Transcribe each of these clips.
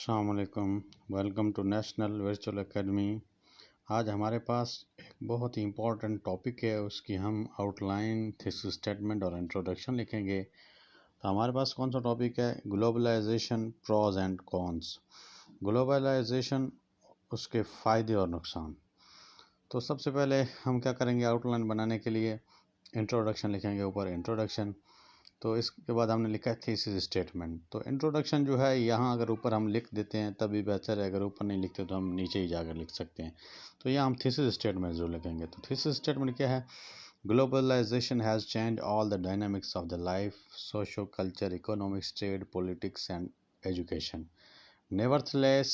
السلام علیکم، welcome to national virtual academy. آج ہمارے پاس ایک بہت ہی امپورٹنٹ ٹاپک ہے، اس کی ہم آؤٹ لائن، تھیسس اسٹیٹمنٹ اور انٹروڈکشن لکھیں گے۔ تو ہمارے پاس کون سا ٹاپک ہے؟ Globalization, pros and cons. Globalization, اس کے فائدے اور نقصان۔ تو سب سے پہلے ہم کیا کریں گے؟ آؤٹ لائن بنانے کے لیے انٹروڈکشن لکھیں گے، اوپر انٹروڈکشن۔ تو اس کے بعد ہم نے لکھا ہے تھیسس اسٹیٹمنٹ۔ تو انٹروڈکشن جو ہے یہاں اگر اوپر ہم لکھ دیتے ہیں تبھی بہتر ہے، اگر اوپر نہیں لکھتے تو ہم نیچے ہی جا کر لکھ سکتے ہیں۔ تو یہاں ہم تھیسس اسٹیٹمنٹ ضرور لکھیں گے۔ تو تھیسس اسٹیٹمنٹ کیا ہے؟ Globalization has change all the dynamics of the life, socio culture, economics, trade, politics and education. Nevertheless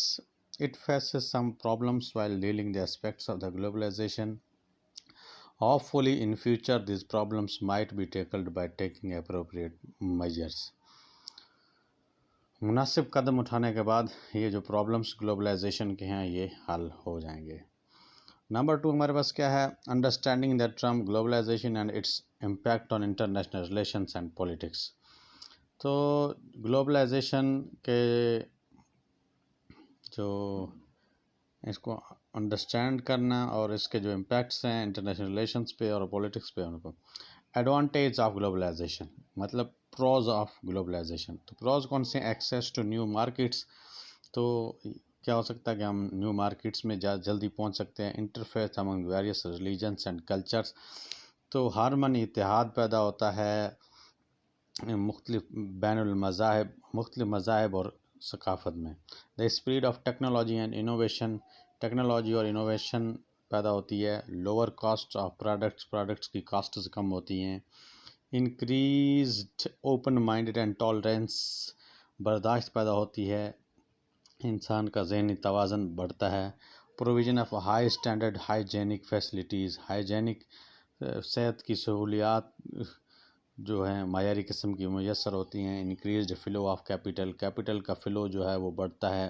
it faces some problems while dealing the aspects of the globalization. Hopefully in future these problems might be tackled by taking appropriate measures. مناسب قدم اٹھانے کے بعد یہ جو problems globalisation کے ہیں یہ حل ہو جائیں گے۔ نمبر 2 ہمارے پاس کیا ہے؟ Understanding the term globalization and its impact on international relations and politics. تو گلوبلائزیشن کے جو اس کو انڈرسٹینڈ کرنا اور اس کے جو امپیکٹس ہیں انٹرنیشنل ریلیشنس پہ اور پولیٹکس پہ، ان کو ایڈوانٹیج آف گلوبلائزیشن، مطلب پروز آف گلوبلائزیشن۔ تو پروز کون سے؟ Access to new markets. تو کیا ہو سکتا ہے کہ ہم نیو مارکیٹس میں جلدی پہنچ سکتے ہیں۔ Interface Umang various religions and cultures. تو ہارمنی، اتحاد پیدا ہوتا ہے مختلف بین المذاہب، مختلف مذاہب اور ثقافت میں۔ The spread of technology and innovation, technology اور انوویشن پیدا ہوتی ہے۔ لوور کاسٹ آف پروڈکٹس کی کاسٹس کم ہوتی ہیں۔ Increased open minded and tolerance, برداشت پیدا ہوتی ہے، انسان کا ذہنی توازن بڑھتا ہے۔ Provision of high standard hygienic facilities, hygienic صحت کی سہولیات جو ہیں معیاری قسم کی میسر ہوتی ہیں۔ انکریزڈ فلو آف کیپٹل کا فلو جو ہے وہ بڑھتا ہے،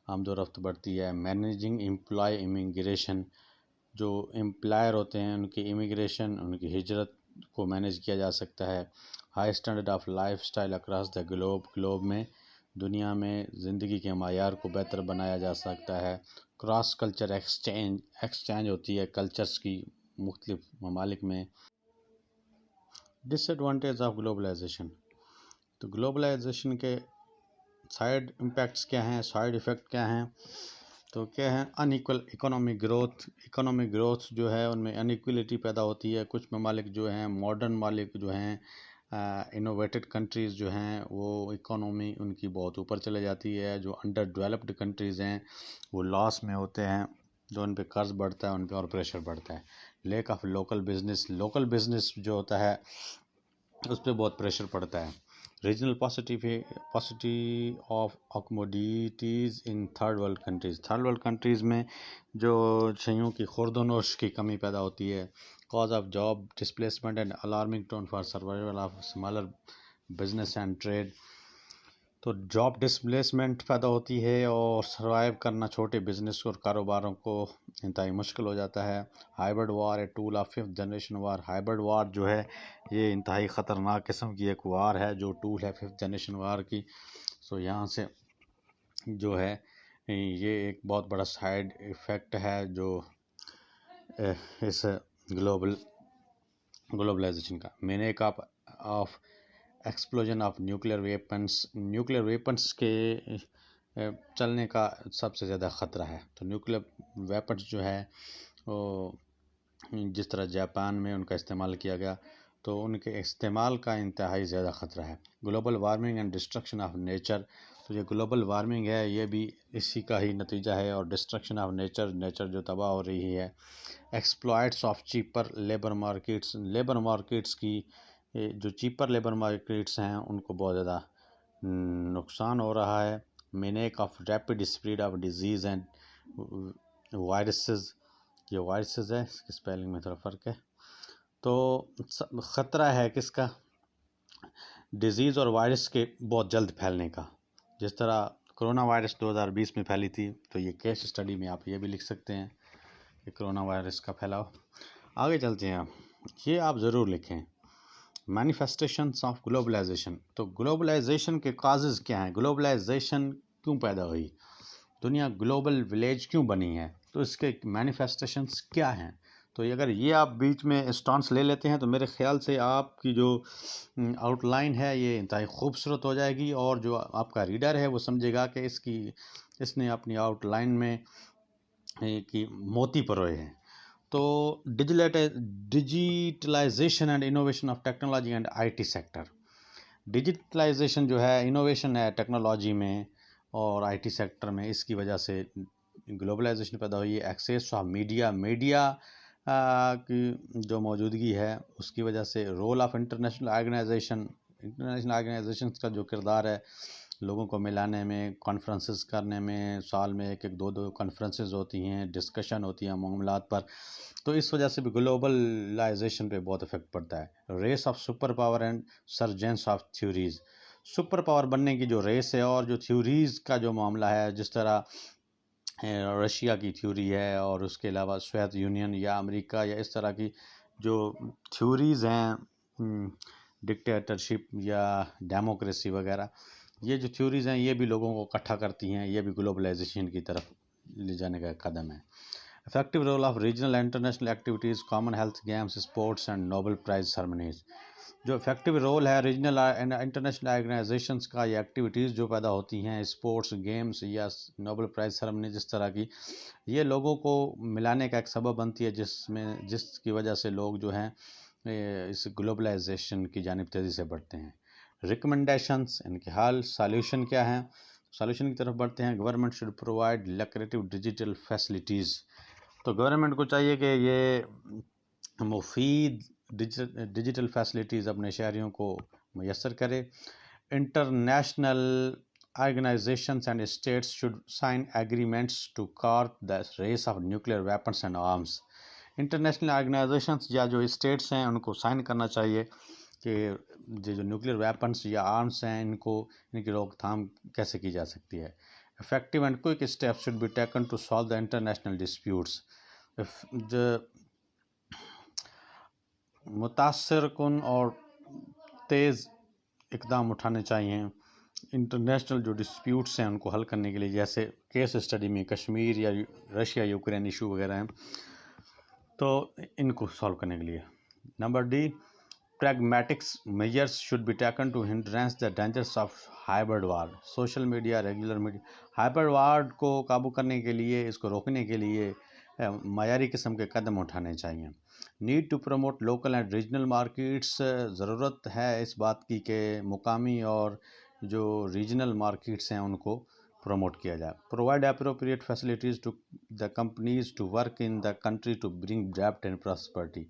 آمد و رفت بڑھتی ہے۔ مینیجنگ امپلائی امیگریشن، جو امپلائر ہوتے ہیں ان کی امیگریشن، ان کی ہجرت کو مینیج کیا جا سکتا ہے۔ High standard of life style across the globe میں دنیا میں زندگی کے معیار کو بہتر بنایا جا سکتا ہے۔ کراس کلچر ایکسچینج ہوتی ہے کلچرز کی مختلف ممالک میں۔ ڈس ایڈوانٹیج آف گلوبلائزیشن، تو گلوبلائزیشن کے سائیڈ امپیکٹس کیا ہیں، سائیڈ ایفیکٹ کیا ہیں؟ تو کیا ہے؟ ان ایکول اکنامک گروتھ جو ہے ان میں ان ایکویلٹی پیدا ہوتی ہے۔ کچھ ممالک جو ہیں ماڈرن ممالک جو ہیں، انوویٹڈ کنٹریز جو ہیں، وہ اکانومی ان کی بہت اوپر چلے جاتی ہے۔ جو انڈر ڈیولپڈ کنٹریز ہیں وہ لاس میں ہوتے ہیں، جو ان پہ قرض بڑھتا ہے، ان پہ اور پریشر بڑھتا ہے۔ لیک آف لوکل بزنس جو ہوتا ہے اس پہ بہت پریشر پڑتا ہے۔ Regional paucity of commodities in third world countries میں جو شیوں کی خورد و نوش کی کمی پیدا ہوتی ہے۔ Cause of job displacement and alarming tone for survival of smaller business and trade. تو جاب ڈسپلیسمنٹ پیدا ہوتی ہے اور سروائیو کرنا چھوٹے بزنس اور کاروباروں کو انتہائی مشکل ہو جاتا ہے۔ Hybrid war, a tool of 5th generation war. Hybrid war جو ہے یہ انتہائی خطرناک قسم کی ایک وار ہے جو ٹول ہے 5th جنریشن وار کی۔ سو یہاں سے جو ہے یہ ایک بہت بڑا سائیڈ ایفیکٹ ہے جو اس گلوبلائزیشن کا۔ Menace of explosion of nuclear weapons کے چلنے کا سب سے زیادہ خطرہ ہے۔ تو نیوکلیئر ویپنس جو ہے وہ جس طرح جاپان میں ان کا استعمال کیا گیا تو ان کے استعمال کا انتہائی زیادہ خطرہ ہے۔ Global warming and destruction of nature, تو یہ گلوبل وارمنگ ہے یہ بھی اسی کا ہی نتیجہ ہے، اور ڈسٹرکشن آف نیچر جو تباہ ہو رہی ہے۔ ایکسپلائٹس آف چیپر لیبر مارکیٹس کی جو چیپر لیبر مارکیٹس ہیں ان کو بہت زیادہ نقصان ہو رہا ہے۔ Menace of rapid spread of disease and viruses, یہ وائرسز ہے، اس کی اسپیلنگ میں تھوڑا فرق ہے۔ تو خطرہ ہے کس کا؟ ڈیزیز اور وائرس کے بہت جلد پھیلنے کا۔ جس طرح کرونا وائرس 2020 میں پھیلی تھی، تو یہ کیس اسٹڈی میں آپ یہ بھی لکھ سکتے ہیں کہ کرونا وائرس کا پھیلاؤ۔ آگے چلتے ہیں، یہ آپ ضرور لکھیں، مینیفیسٹیشنس آف گلوبلائزیشن۔ تو گلوبلائزیشن کے کازز کیا ہیں؟ گلوبلائزیشن کیوں پیدا ہوئی، دنیا گلوبل ولیج کیوں بنی ہے، تو اس کے مینیفیسٹیشنز کیا ہیں. تو اگر یہ آپ بیچ میں اسٹانس لے لیتے ہیں تو میرے خیال سے آپ کی جو آؤٹ لائن ہے یہ انتہائی خوبصورت ہو جائے گی، اور جو آپ کا ریڈر ہے وہ سمجھے گا کہ اس نے اپنی آؤٹ لائن میں کی موتی پروئے ہیں. تو digitalization and innovation of technology and I T sector. Digitalization جو ہے انوویشن ہے ٹیکنالوجی میں اور آئی ٹی سیکٹر میں، اس کی وجہ سے گلوبلائزیشن پیدا ہوئی ہے. ایکسیس آف میڈیا کی جو موجودگی ہے اس کی وجہ سے. رول آف انٹرنیشنل آرگنائزیشنز کا جو کردار ہے لوگوں کو ملانے میں، کانفرنسز کرنے میں، سال میں ایک دو کانفرنسز ہوتی ہیں، ڈسکشن ہوتی ہیں معاملات پر، تو اس وجہ سے بھی گلوبلائزیشن پہ بہت افیکٹ پڑتا ہے. Race of super power and surgence of theories. Super power بننے کی جو ریس ہے اور جو تھیوریز کا جو معاملہ ہے، جس طرح رشیا کی تھیوری ہے اور اس کے علاوہ سوویت یونین یا امریکہ یا اس طرح کی جو تھیوریز ہیں، ڈکٹیٹرشپ یا ڈیموکریسی وغیرہ، یہ جو تھیوریز ہیں یہ بھی لوگوں کو اکٹھا کرتی ہیں، یہ بھی گلوبلائزیشن کی طرف لے جانے کا ایک قدم ہے. Effective role of regional and international activities, common health games, sports and Nobel prize ceremonies. جو افیکٹو رول ہے ریجنل اینڈ انٹرنیشنل آرگنائزیشنز کا، یہ ایکٹیویٹیز جو پیدا ہوتی ہیں، اسپورٹس گیمز یا نوبل پرائز سرمنی جس طرح کی، یہ لوگوں کو ملانے کا ایک سبب بنتی ہے، جس کی وجہ سے لوگ جو ہیں اس گلوبلائزیشن کی جانب تیزی سے بڑھتے ہیں. ریکمنڈیشنز، ان کے حال، سالوشن کیا ہیں، سالوشن کی طرف بڑھتے ہیں. Government should provide lucrative digital facilities. تو گورنمنٹ کو چاہیے کہ یہ مفید ڈیجیٹل فیسلٹیز اپنے شہریوں کو میسر کرے. International organizations and states should sign agreements to curb the race of nuclear weapons and arms. International organizations یا جو اسٹیٹس ہیں ان کو سائن کرنا چاہیے کہ جو نیوکلیئر ویپنس یا آرمز ہیں ان کی روک تھام کیسے کی جا سکتی ہے. Effective and quick steps should be taken to solve the international disputes. متاثر کن اور تیز اقدام اٹھانے چاہیے انٹرنیشنل جو ڈسپیوٹس ہیں ان کو حل کرنے کے لیے، جیسے کیس اسٹڈی میں کشمیر یا رشیا یوکرین ایشو وغیرہ ہیں، تو ان کو سالو کرنے کے لیے. Number D, pragmatics measures should be taken to hindrance the dangers of hybrid war. Social media, regular media, hybrid war کو قابو کرنے کے لیے، اس کو روکنے کے لیے معیاری قسم کے قدم اٹھانے چاہیے. Need to promote local and regional markets. ضرورت ہے اس بات کی کہ مقامی اور جو ریجنل مارکیٹس ہیں ان کو پروموٹ کیا جائے. Provide appropriate facilities to the companies to work in the country to bring development and prosperity.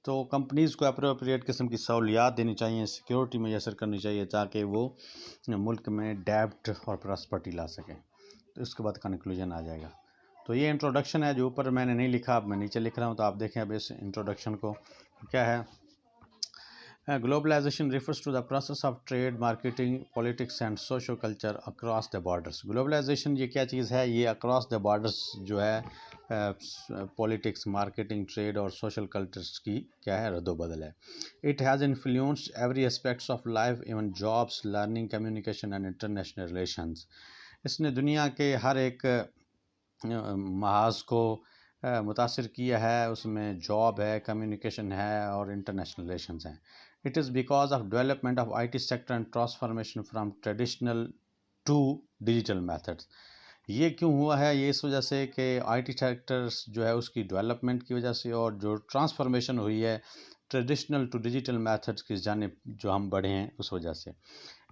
تو کمپنیز کو اپروپریٹ قسم کی سہولیات دینی چاہیے، سیکیورٹی میسر کرنی چاہیے تاکہ وہ ملک میں ڈیولپمنٹ اور پراسپرٹی لا سکیں. تو اس کے بعد کنکلوژن آ جائے گا. تو یہ انٹروڈکشن ہے جو اوپر میں نے نہیں لکھا، اب میں نیچے لکھ رہا ہوں، تو آپ دیکھیں اب اس انٹروڈکشن کو کیا ہے. Globalization refers to the process of trade, marketing, politics and socio culture across the borders. Globalization یہ کیا چیز ہے؟ یہ اکراس دا بارڈرس جو ہے پولیٹکس، مارکیٹنگ، ٹریڈ اور سوشل کلچرس کی کیا ہے، رد و بدل ہے. It has influenced every aspects of life, even jobs, learning, communication and international relations. اس نے دنیا کے ہر ایک محاذ کو متاثر کیا ہے، اس میں جاب ہے، کمیونیکیشن ہے اور انٹرنیشنل ریلیشنز ہیں. It is because of development of I T sector and transformation from traditional to digital methods. یہ کیوں ہوا ہے؟ یہ اس وجہ سے کہ آئی ٹی سیکٹرس جو ہے اس کی ڈیولپمنٹ کی وجہ سے، اور جو ٹرانسفارمیشن ہوئی ہے ٹریڈیشنل ٹو ڈیجیٹل میتھڈس کی جانب جو ہم بڑھے ہیں اس وجہ سے.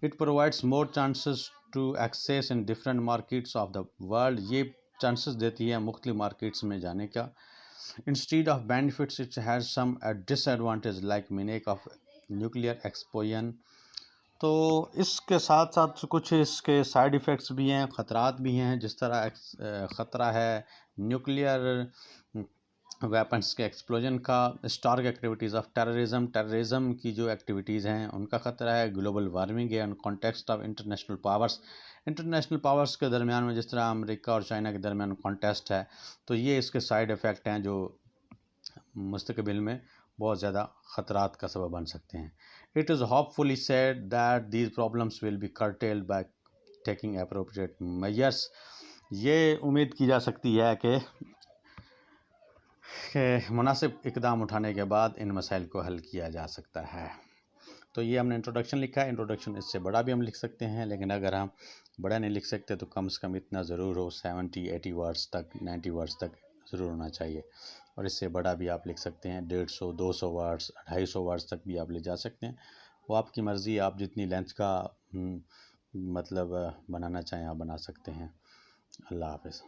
It provides more chances to access in different markets of the world. یہ چانسز دیتی ہے مختلف مارکیٹس میں جانے کا. Instead of benefits it has some disadvantage like menace of nuclear explosion. تو اس کے ساتھ ساتھ کچھ اس کے سائیڈ ایفیکٹس بھی ہیں، خطرات بھی ہیں. جس طرح خطرہ ہے نیوکلیئر ویپنس کے ایکسپلوژن کا، اسٹارک ایکٹیویٹیز آف ٹیررزم کی جو ایکٹیویٹیز ہیں ان کا خطرہ ہے. گلوبل وارمنگ ہے. In context of international powers کے درمیان میں، جس طرح امریکہ اور چائنا کے درمیان کانٹیسٹ ہے، تو یہ اس کے سائیڈ ایفیکٹ ہیں جو مستقبل میں بہت زیادہ خطرات کا سبب بن سکتے ہیں. It is hopefully said that these problems will be curtailed by taking appropriate measures. یہ امید کی جا سکتی ہے کہ مناسب اقدام اٹھانے کے بعد ان مسائل کو حل کیا جا سکتا ہے. تو یہ ہم نے انٹروڈکشن لکھا ہے. انٹروڈکشن اس سے بڑا بھی ہم لکھ سکتے ہیں، لیکن اگر ہم بڑا نہیں لکھ سکتے تو کم سے کم اتنا ضرور ہو، 70-80 ورڈز تک، 90 ورڈز تک ضرور ہونا چاہیے. اور اس سے بڑا بھی آپ لکھ سکتے ہیں، 150 200 ورڈز 250 ورڈز تک بھی آپ لے جا سکتے ہیں. وہ آپ کی مرضی، آپ جتنی لینتھ کا مطلب بنانا چاہیں آپ بنا سکتے ہیں. اللہ حافظ.